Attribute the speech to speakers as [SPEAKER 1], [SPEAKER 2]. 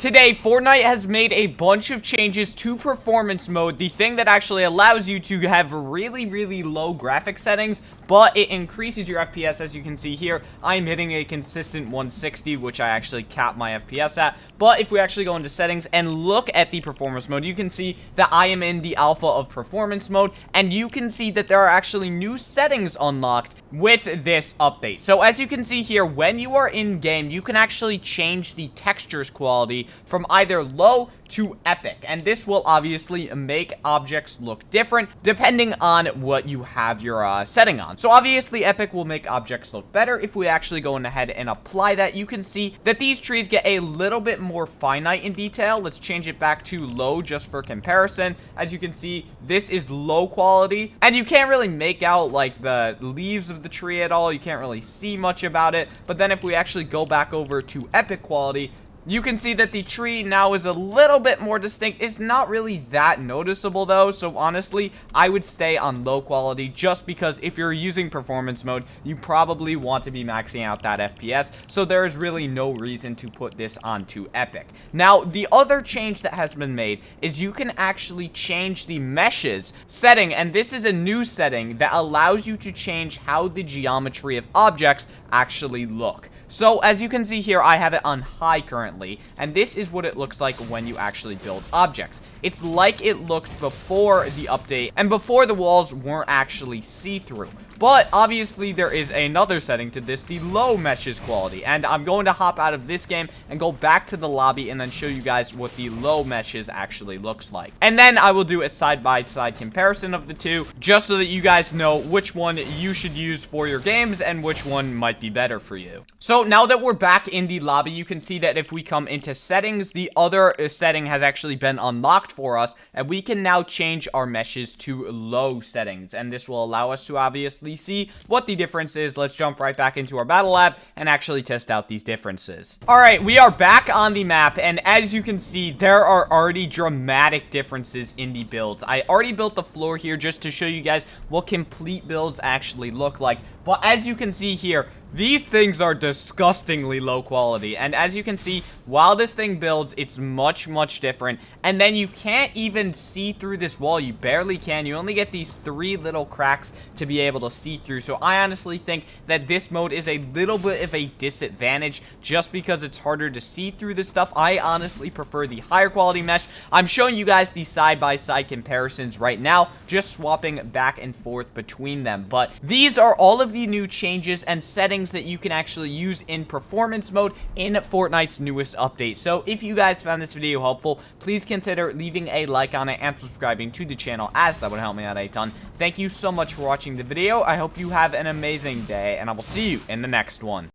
[SPEAKER 1] Today, Fortnite has made a bunch of changes to performance mode, the thing that actually allows you to have really low graphic settings, but it increases your FPS. As you can see here, I'm hitting a consistent 160, which I actually cap my FPS at. But if we actually go into settings and look at the performance mode, you can see that I am in the alpha of performance mode, and you can see that there are actually new settings unlocked with this update. So as you can see here, when you are in game, you can actually change the textures quality from either low to epic, and this will obviously make objects look different depending on what you have your setting on. So obviously epic will make objects look better. If we actually go in ahead and apply that, you can see that these trees get a little bit more finite in detail. Let's change it back to low just for comparison. As you can see, this is low quality, and you can't really make out like the leaves of the tree at all. You can't really see much about it. But then if we actually go back over to epic quality, you can see that the tree now is a little bit more distinct. It's not really that noticeable though, so honestly, I would stay on low quality just because if you're using performance mode, you probably want to be maxing out that FPS, so there is really no reason to put this onto epic. Now, the other change that has been made is you can actually change the meshes setting, and this is a new setting that allows you to change how the geometry of objects actually look. So as you can see here, I have it on high currently, and this is what it looks like when you actually build objects. It's like it looked before the update and before the walls weren't actually see-through. But obviously there is another setting to this, the low meshes quality, and I'm going to hop out of this game and go back to the lobby and then show you guys what the low meshes actually looks like. And then I will do a side-by-side comparison of the two, just so that you guys know which one you should use for your games and which one might be better for you. So now that we're back in the lobby, you can see that if we come into settings, the other setting has actually been unlocked for us, and we can now change our meshes to low settings, and this will allow us to obviously see what the difference is. Let's jump right back into our battle lab and actually test out these differences. Alright, we are back on the map, and as you can see, there are already dramatic differences in the builds. I already built the floor here just to show you guys what complete builds actually look like, but as you can see here, these things are disgustingly low quality, and as you can see, while this thing builds, it's much different, and then you can't even see through this wall. You barely can. You only get these 3 little cracks to be able to see through, so I honestly think that this mode is a little bit of a disadvantage just because it's harder to see through this stuff. I honestly prefer the higher quality mesh. I'm showing you guys the side-by-side comparisons right now, just swapping back and forth between them, but these are all of the new changes and settings that you can actually use in performance mode in Fortnite's newest update. So if you guys found this video helpful, please consider leaving a like on it and subscribing to the channel, as that would help me out a ton. Thank you so much for watching the video. I hope you have an amazing day, and I will see you in the next one.